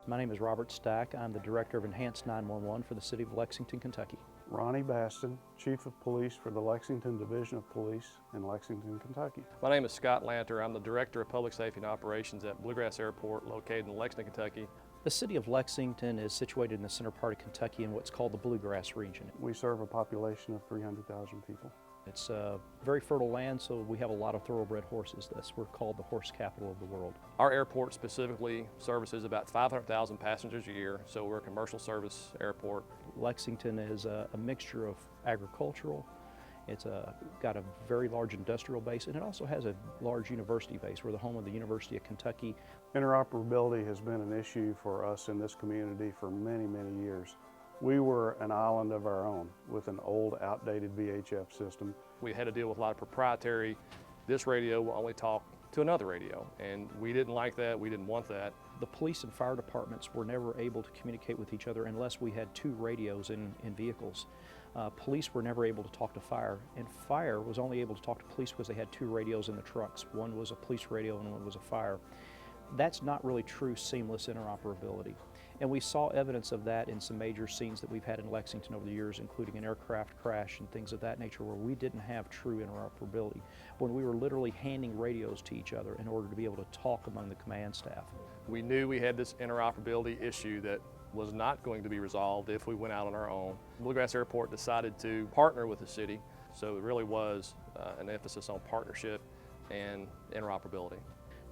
My name is Robert Stack. I'm the Director of Enhanced 911 for the City of Lexington, Kentucky. Ronnie Baston, Chief of Police for the Lexington Division of Police in Lexington, Kentucky. My name is Scott Lanter. I'm the Director of Public Safety and Operations at Bluegrass Airport, located in Lexington, Kentucky. The City of Lexington is situated in the center part of Kentucky in what's called the Bluegrass region. We serve a population of 300,000 people. It's a very fertile land, so we have a lot of thoroughbred horses. We're called the horse capital of the world. Our airport specifically services about 500,000 passengers a year, so we're a commercial service airport. Lexington is a mixture of agricultural. It's got a very large industrial base, and it also has a large university base. We're the home of the University of Kentucky. Interoperability has been an issue for us in this community for many, many years. We were an island of our own with an old, outdated VHF system. We had to deal with a lot of proprietary. This radio will only talk to another radio, and we didn't like that. We didn't want that. The police and fire departments were never able to communicate with each other unless we had two radios in vehicles. Police were never able to talk to fire, and fire was only able to talk to police because they had two radios in the trucks. One was a police radio and one was a fire. That's not really true seamless interoperability. And we saw evidence of that in some major scenes that we've had in Lexington over the years, including an aircraft crash and things of that nature where we didn't have true interoperability, when we were literally handing radios to each other in order to be able to talk among the command staff. We knew we had this interoperability issue that was not going to be resolved if we went out on our own. Bluegrass Airport decided to partner with the city, so it really was an emphasis on partnership and interoperability.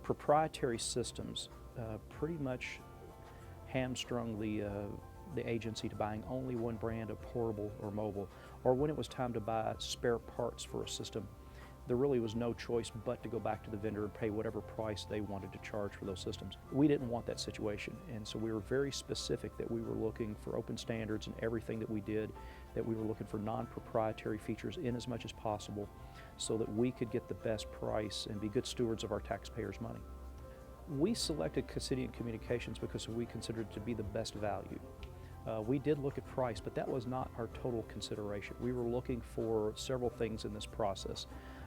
Proprietary systems pretty much hamstrung the agency to buying only one brand of portable or mobile, or when it was time to buy spare parts for a system, there really was no choice but to go back to the vendor and pay whatever price they wanted to charge for those systems. We didn't want that situation, and so we were very specific that we were looking for open standards in everything that we did, that we were looking for non-proprietary features in as much as possible so that we could get the best price and be good stewards of our taxpayers' money. We selected Cassidian Communications because we considered it to be the best value. We did look at price, but that was not our total consideration. We were looking for several things in this process.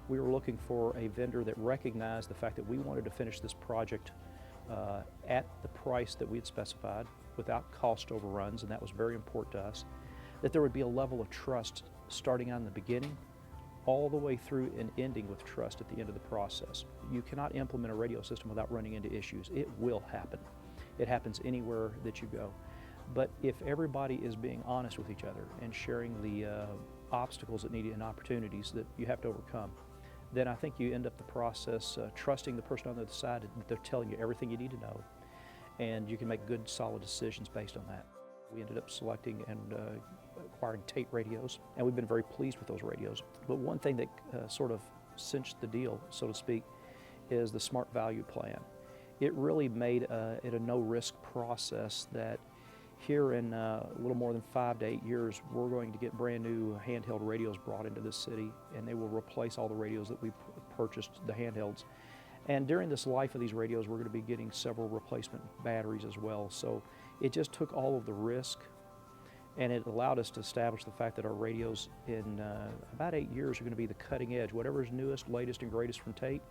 We were looking for a vendor that recognized the fact that we wanted to finish this project at the price that we had specified without cost overruns, and that was very important to us. That there would be a level of trust starting on the beginning all the way through and ending with trust at the end of the process. You cannot implement a radio system without running into issues. It will happen. It happens anywhere that you go. But if everybody is being honest with each other and sharing the obstacles that need and opportunities that you have to overcome, then I think you end up the process trusting the person on the other side that they're telling you everything you need to know, and you can make good, solid decisions based on that. We ended up selecting and acquiring Tait radios, and we've been very pleased with those radios. But one thing that sort of cinched the deal, so to speak, is the Smart Value Plan. It really made it a no-risk process that here in a little more than 5 to 8 years, we're going to get brand new handheld radios brought into this city, and they will replace all the radios that we purchased, the handhelds. And during this life of these radios, we're going to be getting several replacement batteries as well. So it just took all of the risk, and it allowed us to establish the fact that our radios in about 8 years are going to be the cutting edge. Whatever's newest, latest, and greatest from Tait,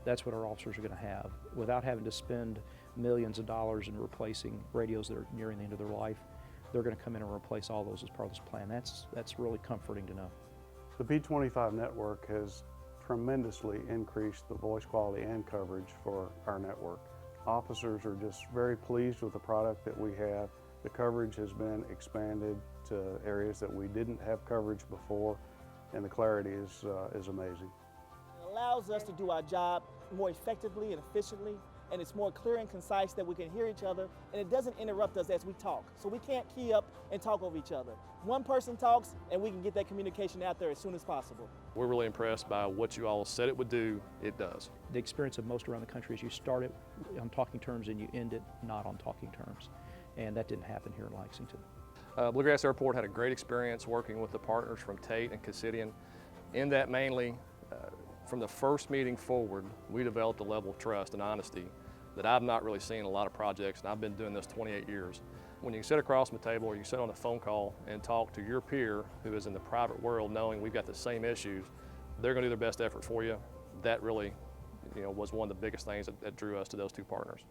that's what our officers are going to have, without having to spend millions of dollars in replacing radios that are nearing the end of their life. They're going to come in and replace all those as part of this plan. That's really comforting to know. The P25 network has tremendously increased the voice quality and coverage for our network. Officers are just very pleased with the product that we have. The coverage has been expanded to areas that we didn't have coverage before, and the clarity is amazing. It allows us to do our job more effectively and efficiently, and it's more clear and concise that we can hear each other, and it doesn't interrupt us as we talk. So we can't key up and talk over each other. One person talks, and we can get that communication out there as soon as possible. We're really impressed by what you all said it would do. It does. The experience of most around the country is you start it on talking terms and you end it not on talking terms. And that didn't happen here in Lexington. Bluegrass Airport had a great experience working with the partners from Tait and Cassidian. In that mainly, from the first meeting forward, we developed a level of trust and honesty that I've not really seen in a lot of projects, and I've been doing this 28 years. When you can sit across from the table or you sit on a phone call and talk to your peer who is in the private world knowing we've got the same issues, they're going to do their best effort for you. That really was one of the biggest things that drew us to those two partners.